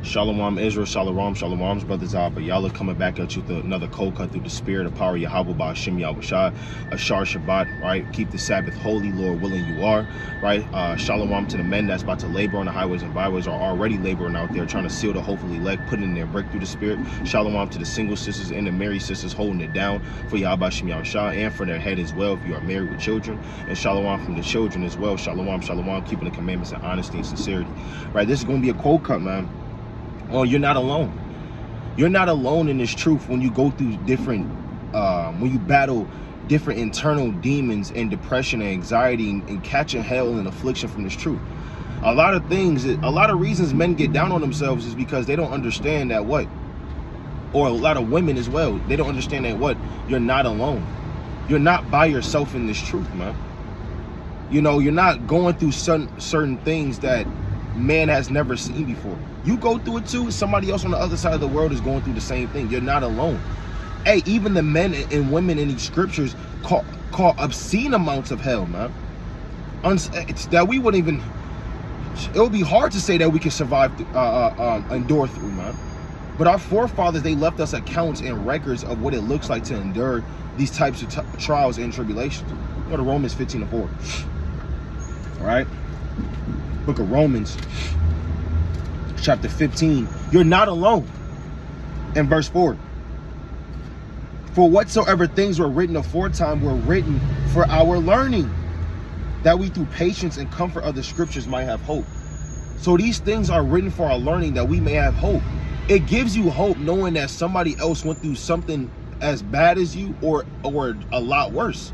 Shalom Israel, Shalom's brothers but y'all are coming back at you with another cold cut through the spirit of power Yahweh Ba'Shem Yahushua, Ashar Shabbat, right? Keep the Sabbath holy, Lord willing you are, right? Shalom to the men that's about to labor on the highways and byways, are already laboring out there trying to seal the hopefully elect, putting in their break through the spirit. Shalom to the single sisters and the married sisters holding it down for Yahweh Ba'Shem Yahushua and for their head as well if you are married with children. And shalom from the children as well. Shalom, keeping the commandments in honesty and sincerity, right? This is going to be a cold cut, man. Oh, you're not alone. You're not alone in this truth when you go through different, when you battle different internal demons and depression and anxiety and catching hell and affliction from this truth. A lot of reasons men get down on themselves is because they don't understand that or a lot of women as well, they don't understand that you're not alone. You're not by yourself in this truth, man. You know, you're not going through certain things that man has never seen before. You go through it too. Somebody else on the other side of the world is going through the same thing. You're not alone. Hey, even the men and women in these scriptures call obscene amounts of hell, man. It's that we wouldn't even, it would be hard to say that we can survive, endure through, man. But our forefathers, they left us accounts and records of what it looks like to endure these types of trials and tribulations. Go to Romans 15:4. All right. Book of Romans, chapter 15. You're not alone. In verse 4. For whatsoever things were written aforetime were written for our learning, that we through patience and comfort of the scriptures might have hope. So these things are written for our learning, that we may have hope. It gives you hope knowing that somebody else went through something as bad as you or a lot worse,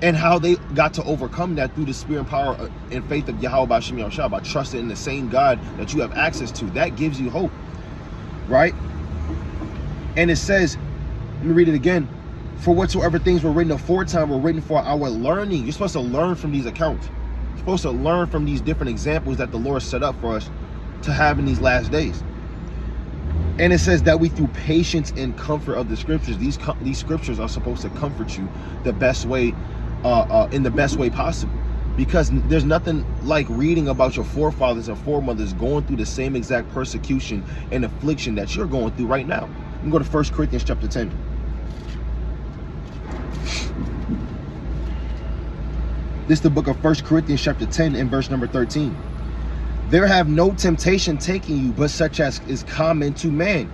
and how they got to overcome that through the spirit and power and faith of Yahweh Ba'Shem Yahushua, by trusting in the same God that you have access to. That gives you hope, right? And it says, let me read it again. For whatsoever things were written aforetime were written for our learning. You're supposed to learn from these accounts. You're supposed to learn from these different examples that the Lord set up for us to have in these last days. And it says that we through patience and comfort of the scriptures. These scriptures are supposed to comfort you the best way, in the best way possible, because there's nothing like reading about your forefathers and foremothers going through the same exact persecution and affliction that you're going through right now. You can go to 1 Corinthians chapter 10. This is the book of 1 Corinthians chapter 10 and verse number 13. There have no temptation taking you but such as is common to man.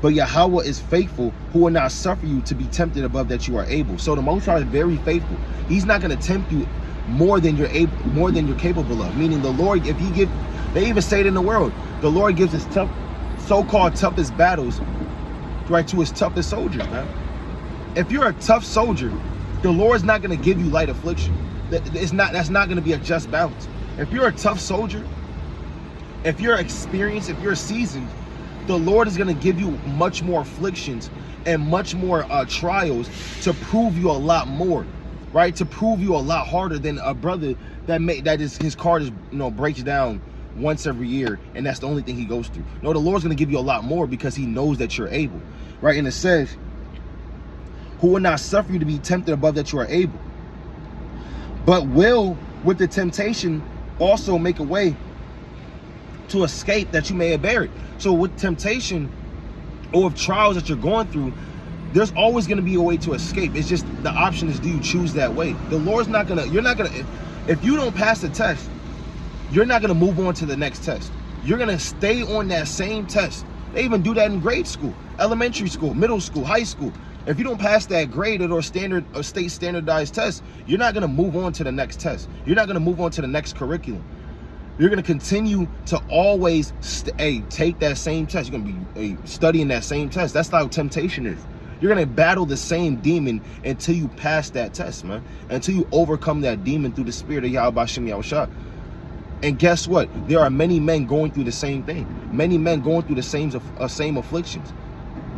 But Yahweh is faithful, who will not suffer you to be tempted above that you are able. So the Most High is very faithful. He's not going to tempt you more than you're capable of. Meaning the Lord, they even say it in the world, the Lord gives his so-called toughest battles, right, to his toughest soldiers, man. If you're a tough soldier, the Lord's not going to give you light affliction. That's not going to be a just balance. If you're a tough soldier, if you're experienced, if you're seasoned, the Lord is going to give you much more afflictions and much more trials to prove you a lot more, right? To prove you a lot harder than a brother his car just breaks down once every year, and that's the only thing he goes through. No, the Lord's going to give you a lot more because he knows that you're able, right? And it says, who will not suffer you to be tempted above that you are able, but will with the temptation also make a way to escape that you may bear it. So with temptation or with trials that you're going through, there's always going to be a way to escape. It's just the option is, do you choose that way? The Lord's not going to, if you don't pass the test, you're not going to move on to the next test. You're going to stay on that same test. They even do that in grade school, elementary school, middle school, high school. If you don't pass that graded or state standardized test, you're not going to move on to the next test. You're not going to move on to the next curriculum. You're going to continue to always take that same test. You're going to be studying that same test. That's how temptation is. You're going to battle the same demon until you pass that test, man. Until you overcome that demon through the spirit of Yahweh Ba'Shem Yahushua. And guess what? There are many men going through the same thing. Many men going through the same afflictions.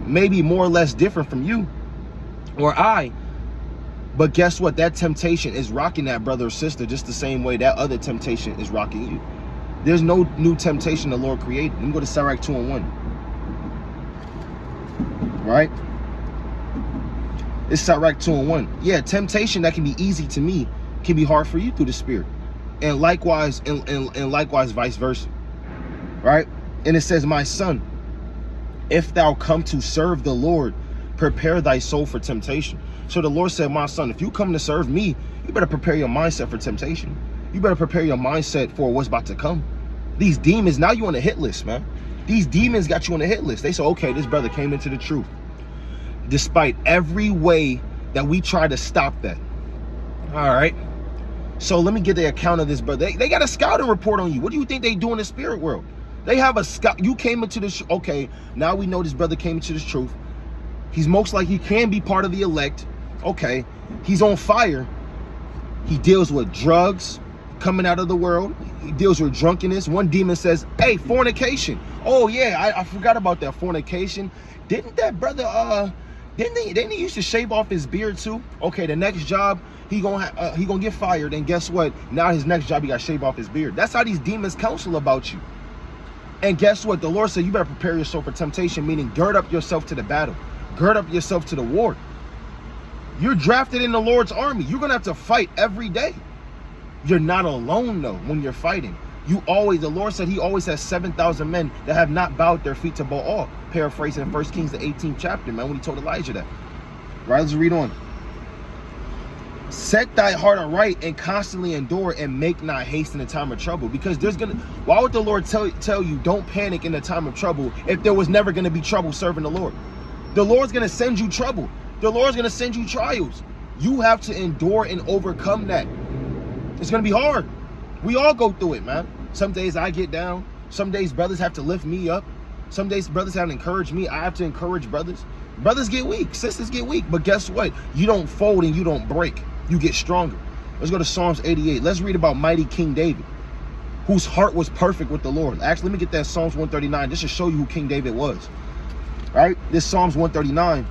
Maybe more or less different from you or I. But guess what? That temptation is rocking that brother or sister just the same way that other temptation is rocking you. There's no new temptation the Lord created. Let me go to Sirach 2:1. Right? It's Sirach 2:1. Yeah, temptation that can be easy to me can be hard for you through the spirit. And likewise, and likewise vice versa. Right? And it says, my son, if thou come to serve the Lord, prepare thy soul for temptation. So the Lord said, my son, if you come to serve me, you better prepare your mindset for temptation. You better prepare your mindset for what's about to come. These demons, now you on a hit list, man. These demons got you on a hit list. They said, okay, this brother came into the truth. Despite every way that we try to stop that. All right. So let me get the account of this brother. They got a scouting report on you. What do you think they do in the spirit world? They have a scout. You came into this. Okay, now we know this brother came into this truth. He's most likely, he can be part of the elect. Okay, he's on fire. He deals with drugs coming out of the world. He deals with drunkenness. One demon says, hey, fornication. Oh yeah, I forgot about that, fornication. Didn't that brother, didn't he used to shave off his beard too? Okay, the next job, he gonna get fired, and guess what? Now his next job, he got to shave off his beard. That's how these demons counsel about you. And guess what? The Lord said, you better prepare yourself for temptation, meaning gird up yourself to the battle. Gird up yourself to the war. You're drafted in the Lord's army. You're going to have to fight every day. You're not alone, though, when you're fighting. The Lord said he always has 7,000 men that have not bowed their feet to Baal. Paraphrasing 1 Kings, the 18th chapter, man, when he told Elijah that. Right, let's read on. Set thy heart aright and constantly endure, and make not haste in the time of trouble. Because why would the Lord tell you don't panic in the time of trouble if there was never going to be trouble serving the Lord? The Lord's going to send you trouble. The Lord's going to send you trials. You have to endure and overcome that. It's going to be hard. We all go through it, man. Some days I get down. Some days brothers have to lift me up. Some days brothers have to encourage me. I have to encourage brothers. Brothers get weak. Sisters get weak. But guess what? You don't fold and you don't break. You get stronger. Let's go to Psalms 88. Let's read about mighty King David, whose heart was perfect with the Lord. Actually, let me get that Psalms 139. This should show you who King David was. All right? This Psalms 139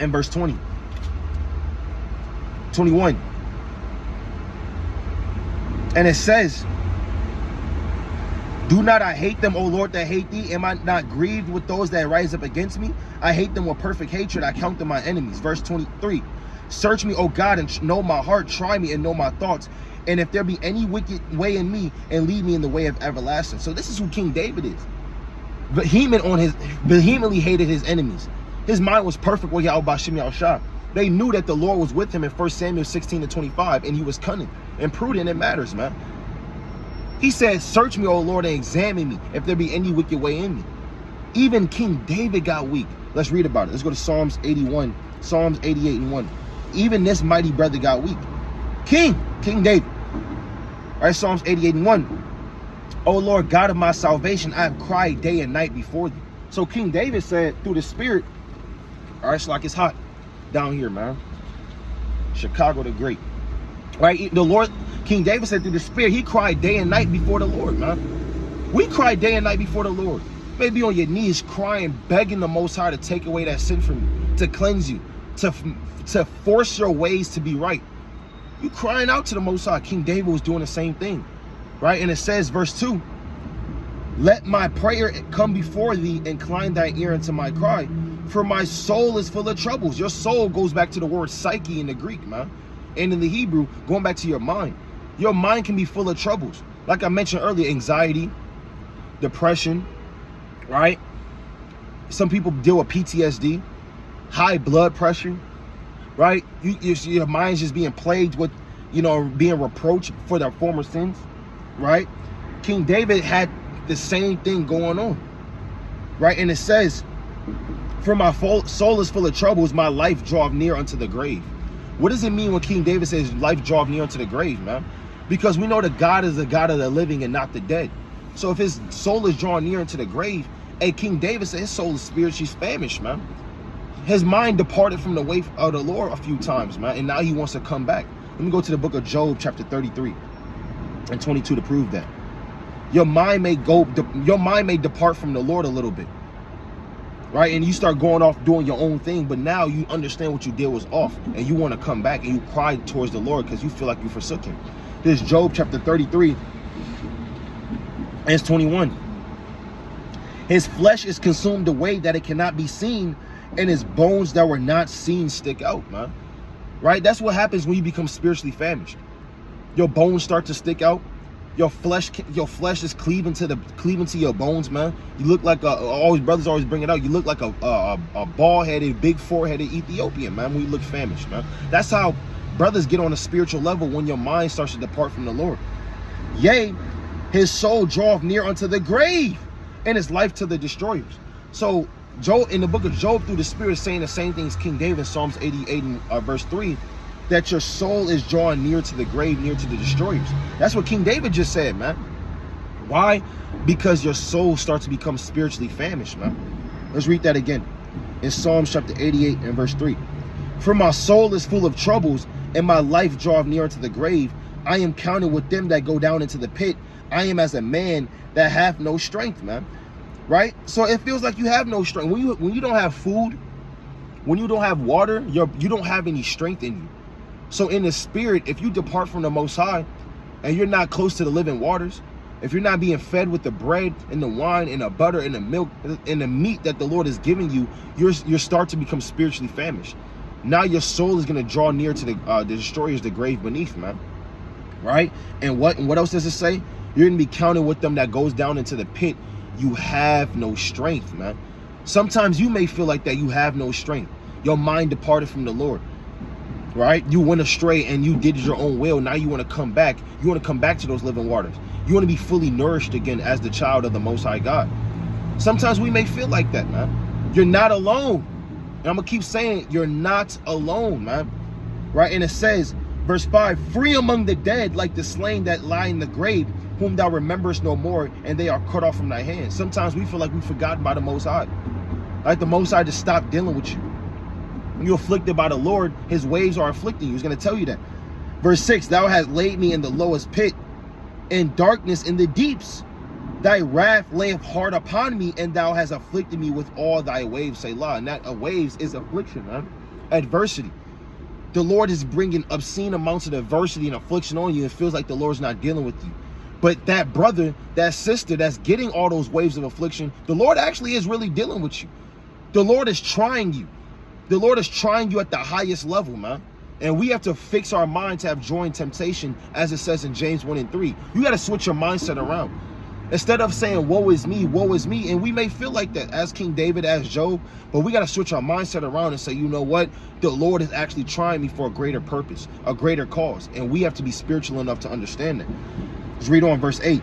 and verse 20. 21. And it says, do not I hate them, O Lord, that hate thee? Am I not grieved with those that rise up against me? I hate them with perfect hatred. I count them my enemies. Verse 23. Search me, O God, and know my heart. Try me and know my thoughts. And if there be any wicked way in me, and lead me in the way of everlasting. So this is who King David is. Vehemently hated his enemies. His mind was perfect with Yahweh Bashim Yahushua. They knew that the Lord was with him in 1 Samuel 16:25, and he was cunning and prudent in matters, man. He said, search me, O Lord, and examine me, if there be any wicked way in me. Even King David got weak. Let's read about it. Let's go to Psalms 81, Psalms 88 and 1. Even this mighty brother got weak. King David. All right, Psalms 88 and 1. O Lord, God of my salvation, I have cried day and night before thee. So King David said through the Spirit, all right, it's like it's hot down here, man. Chicago the Great. Right? The Lord, King David said through the Spirit, he cried day and night before the Lord, man. We cry day and night before the Lord. Maybe on your knees crying, begging the Most High to take away that sin from you, to cleanse you, to force your ways to be right. You crying out to the Most High. King David was doing the same thing, right? And it says, verse 2, let my prayer come before thee, incline thy ear unto my cry, for my soul is full of troubles. Your soul goes back to the word psyche in the Greek, man, and in the Hebrew, going back to your mind. Your mind can be full of troubles. Like I mentioned earlier, anxiety, depression, right? Some people deal with PTSD, high blood pressure, right? Your mind's just being plagued with, being reproached for their former sins, right? King David had the same thing going on, right? And it says, for my soul is full of troubles, my life draweth near unto the grave. What does it mean when King David says life draweth near unto the grave, man? Because we know that God is the God of the living and not the dead. So if his soul is drawn near into the grave, hey, King David said his soul is spiritually famished, man. His mind departed from the way of the Lord a few times, man, and now he wants to come back. Let me go to the book of Job, chapter 33 and 22 to prove that. Your mind may depart from the Lord a little bit, right? And you start going off doing your own thing, but now you understand what you did was off, and you want to come back, and you cry towards the Lord because you feel like you forsook him. This is Job chapter 33 and it's 21. His flesh is consumed away that it cannot be seen, and his bones that were not seen stick out, man. Right? That's what happens when you become spiritually famished. Your bones start to stick out. Your flesh is cleaving to your bones, man. You look like brothers always bring it out. You look like a bald-headed, big foreheaded Ethiopian, man, when you look famished, man. That's how brothers get on a spiritual level when your mind starts to depart from the Lord. Yea, his soul draweth near unto the grave, and his life to the destroyers. So Job, in the book of Job, through the Spirit, saying the same thing as King David in Psalms 88 and verse 3, that your soul is drawn near to the grave, near to the destroyers. That's what King David just said, man. Why? Because your soul starts to become spiritually famished, man. Let's read that again in Psalms chapter 88 and verse 3. For my soul is full of troubles, and my life draweth near unto the grave. I am counted with them that go down into the pit. I am as a man that hath no strength, man. Right? So it feels like you have no strength. When you don't have food, when you don't have water, you don't have any strength in you. So in the spirit, if you depart from the Most High and you're not close to the living waters, if you're not being fed with the bread and the wine and the butter and the milk and the meat that the Lord is giving you, you start to become spiritually famished. Now your soul is going to draw near to the destroyers, the grave beneath, man. Right? And what else does it say? You're going to be counted with them that goes down into the pit. You have no strength, man. Sometimes you may feel like that you have no strength. Your mind departed from the Lord. Right? You went astray and you did your own will. Now you want to come back. You want to come back to those living waters. You want to be fully nourished again as the child of the Most High God. Sometimes we may feel like that, man. You're not alone. And I'm going to keep saying it. You're not alone, man. Right? And it says, verse 5, free among the dead like the slain that lie in the grave, whom thou rememberest no more, and they are cut off from thy hands. Sometimes we feel like we've forgotten by the Most High. Like the Most High just stopped dealing with you. When you're afflicted by the Lord, his waves are afflicting you. He's going to tell you that. Verse 6, thou hast laid me in the lowest pit, in darkness in the deeps. Thy wrath layeth hard upon me, and thou hast afflicted me with all thy waves, Selah. And that waves is affliction, man. Adversity. The Lord is bringing obscene amounts of adversity and affliction on you. It feels like the Lord's not dealing with you. But that brother, that sister that's getting all those waves of affliction, the Lord actually is really dealing with you. The Lord is trying you. The Lord is trying you at the highest level, man. And we have to fix our mind to have joy and temptation, as it says in James 1 and 3. You got to switch your mindset around. Instead of saying, woe is me, and we may feel like that as King David, as Job, but we got to switch our mindset around and say, you know what? The Lord is actually trying me for a greater purpose, a greater cause. And we have to be spiritual enough to understand that. Let's read on verse 8.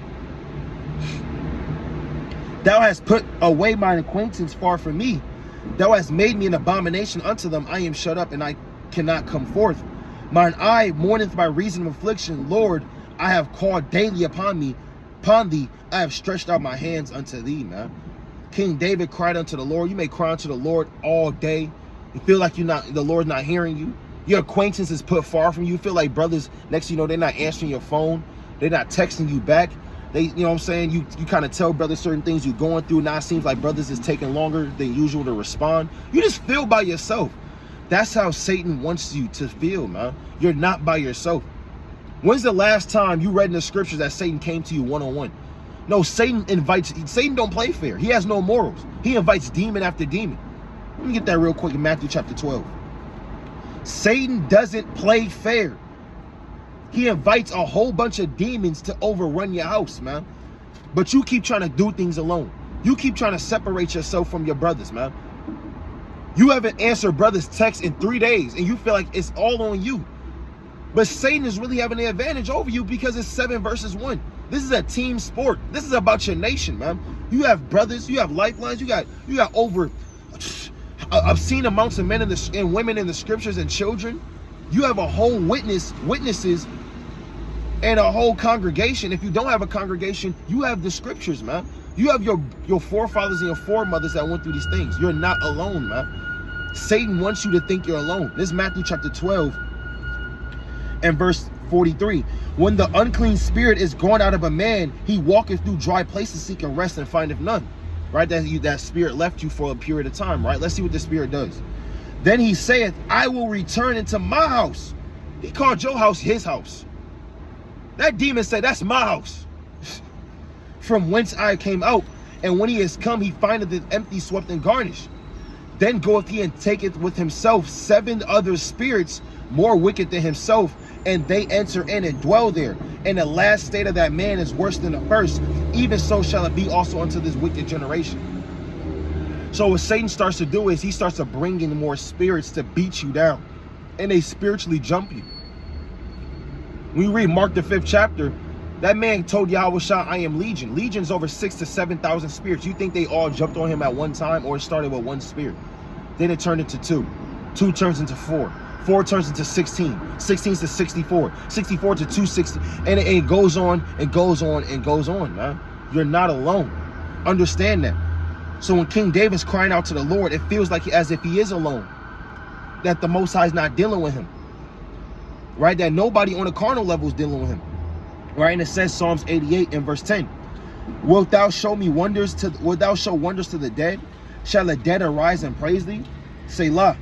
Thou hast put away mine acquaintance far from me. Thou hast made me an abomination unto them. I am shut up, and I cannot come forth. Mine eye mourneth by reason of affliction. Lord, I have called daily upon thee. I have stretched out my hands unto thee, man. King David cried unto the Lord. You may cry unto the Lord all day. You feel like the Lord's not hearing you. Your acquaintance is put far from you. You feel like brothers next to you, they're not answering your phone. They're not texting you back. They, you know what I'm saying? You kind of tell brothers certain things you're going through. Now it seems like brothers is taking longer than usual to respond. You just feel by yourself. That's how Satan wants you to feel, man. You're not by yourself. When's the last time you read in the scriptures that Satan came to you one-on-one? No, Satan don't play fair. He has no morals. He invites demon after demon. Let me get that real quick in Matthew chapter 12. Satan doesn't play fair. He invites a whole bunch of demons to overrun your house, man. But you keep trying to do things alone. You keep trying to separate yourself from your brothers, man. You haven't answered brothers' texts in 3 days, and you feel like it's all on you. But Satan is really having the advantage over you because it's 7 versus 1. This is a team sport. This is about your nation, man. You have brothers, you have lifelines, you got over obscene amounts of men and women in the scriptures and children. You have a whole witnesses and a whole congregation. If you don't have a congregation, you have the scriptures, man. You have your forefathers and your foremothers that went through these things. You're not alone, man. Satan wants you to think you're alone. This is Matthew chapter 12 and verse 43. When the unclean spirit is gone out of a man, he walketh through dry places seeking rest and findeth none. Right? That spirit left you for a period of time, right? Let's see what the spirit does. Then he saith, I will return into my house. He called your house his house. That demon said, that's my house. From whence I came out. And when he is come, he findeth it empty, swept, and garnished. Then goeth he and taketh with himself 7 other spirits more wicked than himself, and they enter in and dwell there. And the last state of that man is worse than the first. Even so shall it be also unto this wicked generation. So what Satan starts to do is he starts to bring in more spirits to beat you down, and they spiritually jump you. When you read Mark the 5th chapter, that man told Yahushua, I am Legion. Legion's over 6,000 to 7,000 spirits. You think they all jumped on him at one time, or it started with 1 spirit? Then it turned into 2. 2 turns into 4. 4 turns into 16. 16 to 64. 64 to 260. And it goes on and goes on and goes on, man. You're not alone. Understand that. So when King David's crying out to the Lord, it feels like as if he is alone. That the Most High is not dealing with him. Right? That nobody on the carnal level is dealing with him. Right? And it says Psalms 88 and verse 10. Wilt thou show wonders to the dead? Shall the dead arise and praise thee? Selah.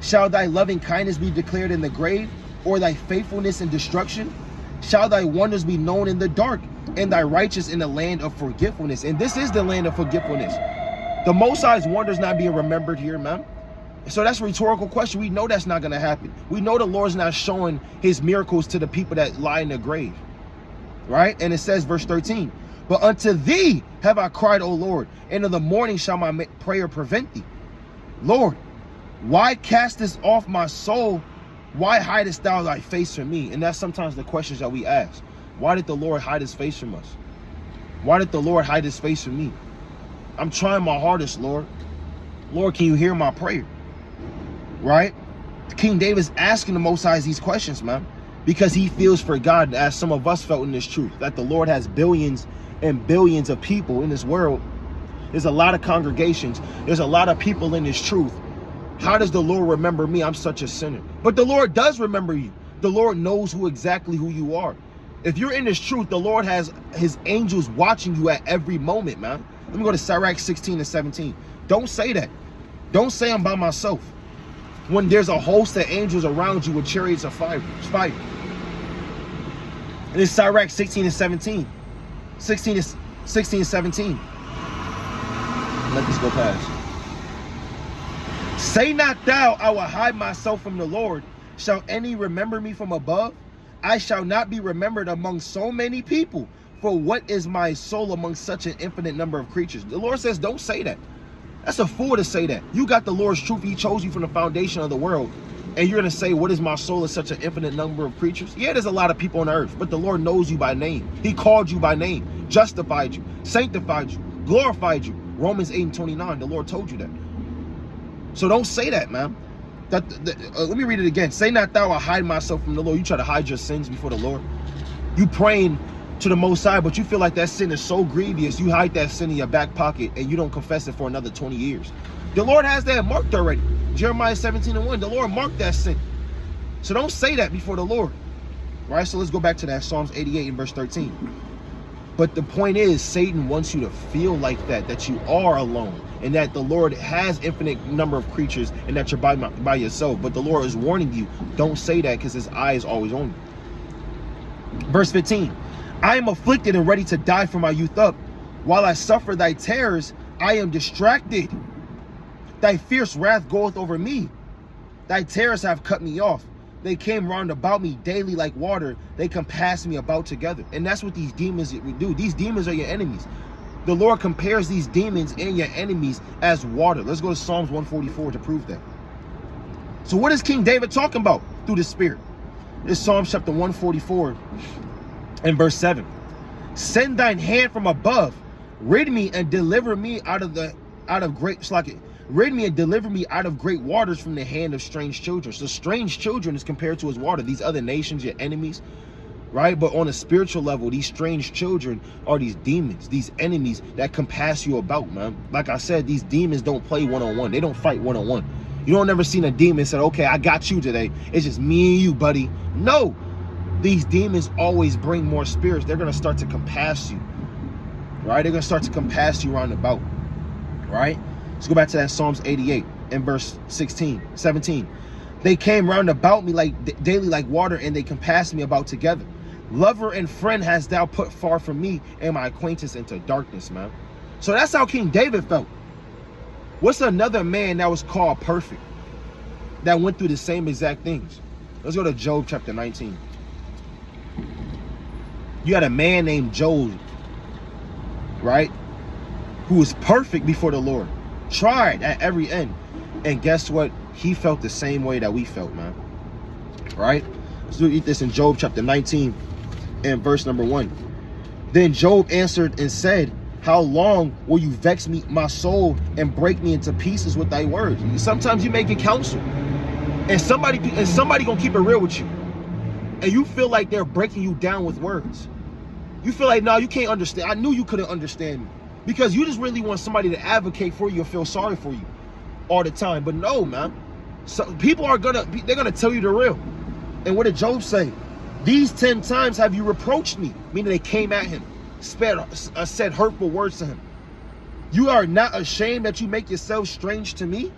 Shall thy loving kindness be declared in the grave, or thy faithfulness in destruction? Shall thy wonders be known in the dark, and thy righteous in the land of forgetfulness? And this is the land of forgetfulness. The Most High's wonders not being remembered here, man. So that's a rhetorical question. We know that's not going to happen. We know the Lord's not showing his miracles to the people that lie in the grave. Right? And it says, verse 13, but unto thee have I cried, O Lord, and in the morning shall my prayer prevent thee. Lord, why castest off my soul? Why hidest thou thy face from me? And that's sometimes the questions that we ask. Why did the Lord hide his face from us? Why did the Lord hide his face from me? I'm trying my hardest, Lord. Lord, can you hear my prayer? Right? King David's asking the Most High these questions, man, because he feels forgotten, as some of us felt in this truth, that the Lord has billions and billions of people in this world. There's a lot of congregations. There's a lot of people in this truth. How does the Lord remember me? I'm such a sinner. But the Lord does remember you. The Lord knows exactly who you are. If you're in this truth, the Lord has his angels watching you at every moment, man. Let me go to Sirach 16 and 17. Don't say that. Don't say I'm by myself, when there's a host of angels around you with chariots of fire. And it's Sirach 16 and 17. 16 and 17. Let this go past. Say not thou, I will hide myself from the Lord. Shall any remember me from above? I shall not be remembered among so many people. For what is my soul among such an infinite number of creatures? The Lord says, don't say that. That's a fool to say that. You got the Lord's truth. He chose you from the foundation of the world. And you're going to say, what is my soul in such an infinite number of creatures? Yeah, there's a lot of people on earth, but the Lord knows you by name. He called you by name, justified you, sanctified you, glorified you. Romans 8 and 29, the Lord told you that. So don't say that, man. Let me read it again. Say not thou, I hide myself from the Lord. You try to hide your sins before the Lord. You praying to the Most High, but you feel like that sin is so grievous, you hide that sin in your back pocket and you don't confess it for another 20 years. The Lord has that marked already. Jeremiah 17 and 1, the Lord marked that sin. So don't say that before the Lord. Right? So let's go back to that Psalms 88 and verse 13. But the point is, Satan wants you to feel like that you are alone, and that the Lord has infinite number of creatures, and that you're by yourself. But the Lord is warning you, don't say that, because his eye is always on you. Verse 15. I am afflicted and ready to die from my youth up. While I suffer thy terrors, I am distracted. Thy fierce wrath goeth over me. Thy terrors have cut me off. They came round about me daily like water. They compass me about together. And that's what these demons do. These demons are your enemies. The Lord compares these demons and your enemies as water. Let's go to Psalms 144 to prove that. So what is King David talking about through the Spirit? It's Psalms chapter 144 and verse 7. Send thine hand from above. Rid me and deliver me out of great rid me and deliver me out of great waters, from the hand of strange children. So strange children is compared to as water. These other nations, your enemies, right? But on a spiritual level, these strange children are these demons, these enemies that compass you about, man. Like I said, these demons don't play one-on-one. They don't fight one-on-one. You don't ever seen a demon say, okay, I got you today. It's just me and you, buddy. No. These demons always bring more spirits. They're going to start to compass you, right? They're going to start to compass you round about, right? Let's go back to that Psalms 88 and verse 17. They came round about me like daily like water, and they compassed me about together. Lover and friend hast thou put far from me, and my acquaintance into darkness, man. So that's how King David felt. What's another man that was called perfect, that went through the same exact things? Let's go to Job chapter 19. You had a man named Job, right, who was perfect before the Lord, tried at every end. And guess what? He felt the same way that we felt, man. Right? Let's read this in Job chapter 19 and verse number 1. Then Job answered and said, how long will you vex me, my soul, and break me into pieces with thy words? Sometimes you may get counsel, and somebody gonna keep it real with you, and you feel like they're breaking you down with words. You feel like, no, you can't understand. I knew you couldn't understand me, because you just really want somebody to advocate for you or feel sorry for you all the time. But no, man. So people are they're gonna tell you the real. And what did Job say? These 10 times have you reproached me, meaning they came at him, said hurtful words to him. You are not ashamed that you make yourself strange to me?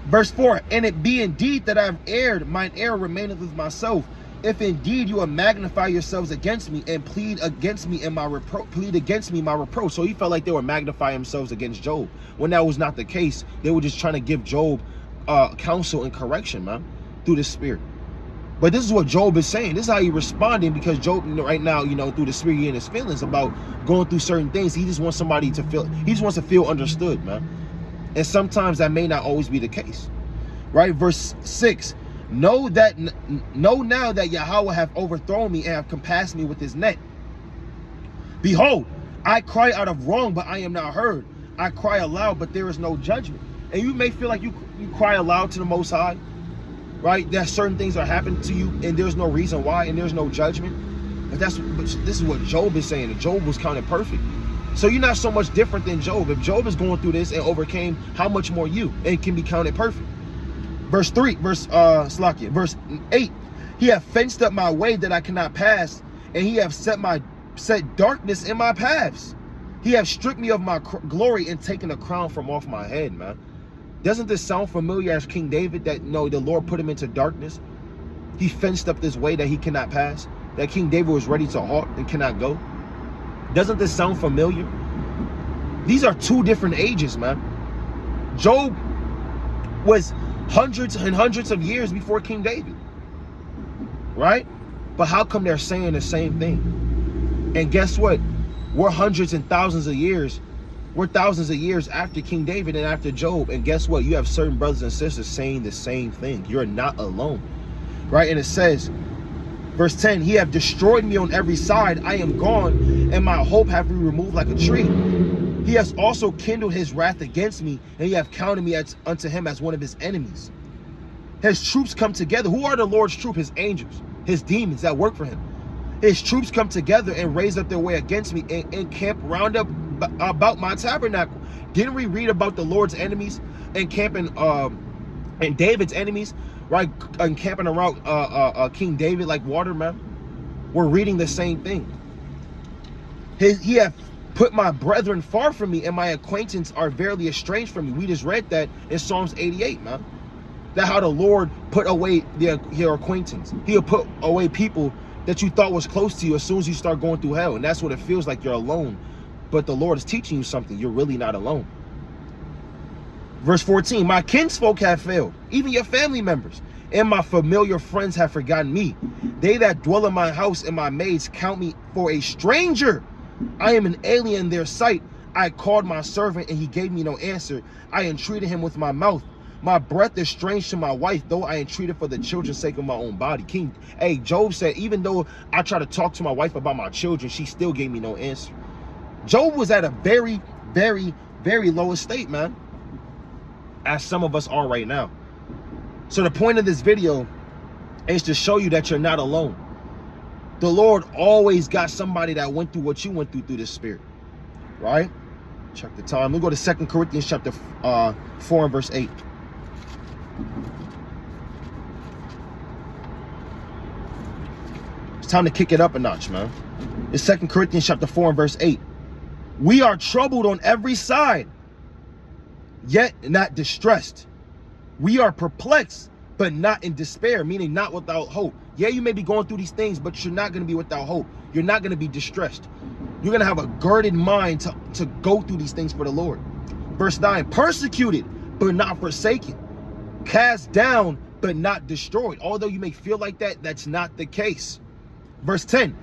Verse 4, and it be indeed that I have erred, mine error remaineth with myself. If indeed you will magnify yourselves against me and plead against me my reproach. So he felt like they were magnifying themselves against Job, when that was not the case. They were just trying to give Job counsel and correction, man, through the Spirit. But this is what Job is saying. This is how he's responding, because Job right now, through the Spirit, he in his feelings about going through certain things. He just wants somebody to feel, he just wants to feel understood, man. And sometimes that may not always be the case, right? Verse 6, know now that Yahweh hath overthrown me and have compassed me with his net. Behold, I cry out of wrong, but I am not heard. I cry aloud, but there is no judgment. And you may feel like you cry aloud to the Most High, right? That certain things are happening to you and there's no reason why, and there's no judgment. But this is what Job is saying. And Job was counted perfect. So you're not so much different than Job. If Job is going through this and overcame, how much more you, and can be counted perfect? Verse 8, he hath fenced up my way that I cannot pass, and he hath set darkness in my paths. He hath stripped me of my glory and taken the crown from off my head, man. Doesn't this sound familiar as King David, that the Lord put him into darkness? He fenced up this way that he cannot pass, that King David was ready to halt and cannot go. Doesn't this sound familiar? These are two different ages, man. Job was hundreds and hundreds of years before King David, right? But how come they're saying the same thing? And guess what? We're hundreds and thousands of years. We're thousands of years after King David and after Job. And guess what? You have certain brothers and sisters saying the same thing. You're not alone, right? And it says, verse 10, he have destroyed me on every side. I am gone, and my hope have he removed like a tree. He has also kindled his wrath against me, and he have counted me unto him as one of his enemies. His troops come together. Who are the Lord's troops? His angels, his demons that work for him. His troops come together and raise up their way against me and camp round up about my tabernacle. Didn't we read about the Lord's enemies encamping and David's enemies, right? Encamping around King David like water, man. We're reading the same thing. He hath put my brethren far from me, and my acquaintance are verily estranged from me. We just read that in Psalms 88, man. That how the Lord put away your acquaintance. He'll put away people that you thought was close to you as soon as you start going through hell. And that's what it feels like, you're alone. But the Lord is teaching you something. You're really not alone. Verse 14, my kinsfolk have failed, even your family members, and my familiar friends have forgotten me. They that dwell in my house and my maids count me for a stranger. I am an alien in their sight. I called my servant, and he gave me no answer. I entreated him with my mouth. My breath is strange to my wife, though I entreated for the children's sake of my own body. Job said, even though I tried to talk to my wife about my children, she still gave me no answer. Job was at a very, very, very low estate, man, as some of us are right now. So the point of this video is to show you that you're not alone. The Lord always got somebody that went through what you went through the Spirit, right? Check the time. We'll go to 2 Corinthians chapter 4 and verse 8. It's time to kick it up a notch, man. It's 2 Corinthians chapter 4 and verse 8. We are troubled on every side, yet not distressed. We are perplexed, but not in despair, meaning not without hope. Yeah, you may be going through these things, but you're not going to be without hope. You're not going to be distressed. You're going to have a girded mind to go through these things for the Lord. Verse 9, persecuted, but not forsaken. Cast down, but not destroyed. Although you may feel like that, that's not the case. Verse 10,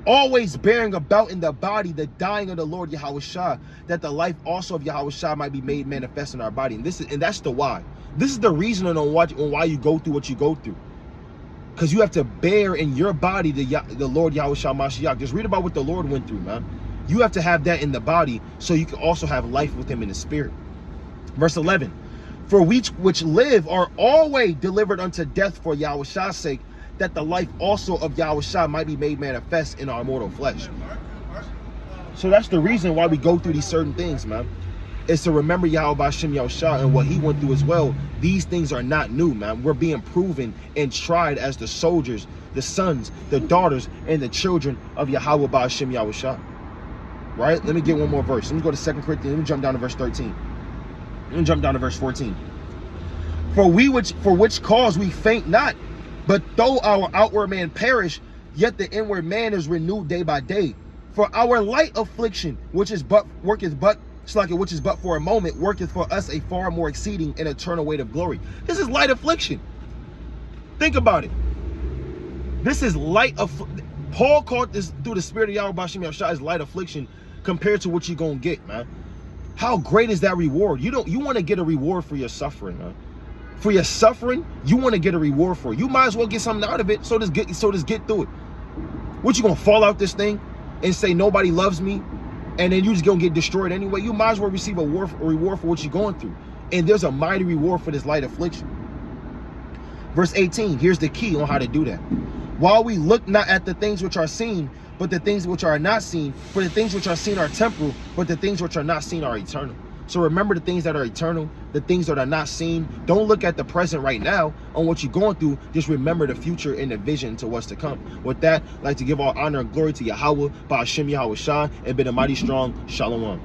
always bearing about in the body the dying of the Lord Yahushua, that the life also of Yahushua might be made manifest in our body. And that's the why. This is the reason on why you go through what you go through. Because you have to bear in your body the Lord Yahushua Mashiach. Just read about what the Lord went through, man. You have to have that in the body so you can also have life with him in the spirit. Verse 11, for we which live are always delivered unto death for Yahushua's sake, that the life also of Yahushua might be made manifest in our mortal flesh. So that's the reason why we go through these certain things, man. Is to remember Yahweh B'Shem Yahushua and what he went through as well. These things are not new, man. We're being proven and tried as the soldiers, the sons, the daughters, and the children of Yahweh B'Shem Yahushua. Right? Let me get one more verse. Let me go to 2 Corinthians. Let me jump down to verse 13. Let me jump down to verse 14. For which cause we faint not, but though our outward man perish, yet the inward man is renewed day by day. For our light affliction, which is but for a moment, worketh for us a far more exceeding and eternal weight of glory. This is light affliction. Think about it. This is light affliction. Paul called this through the spirit of Yahweh B'Shem Yahushua as light affliction compared to what you're gonna get, man. How great is that reward? You want to get a reward for your suffering, man. For your suffering, you want to get a reward for it. You might as well get something out of it. So just get through it. What, you gonna fall out this thing and say nobody loves me, and then you just gonna get destroyed anyway? You might as well receive a reward for what you're going through. And there's a mighty reward for this light affliction. Verse 18, here's the key on how to do that. While we look not at the things which are seen, but the things which are not seen. For the things which are seen are temporal, but the things which are not seen are eternal. So remember the things that are eternal, the things that are not seen. Don't look at the present right now on what you're going through. Just remember the future and the vision to what's to come. With that, I'd like to give all honor and glory to Yahweh, Ba'Shem Yahushua, and been a mighty strong Shalom.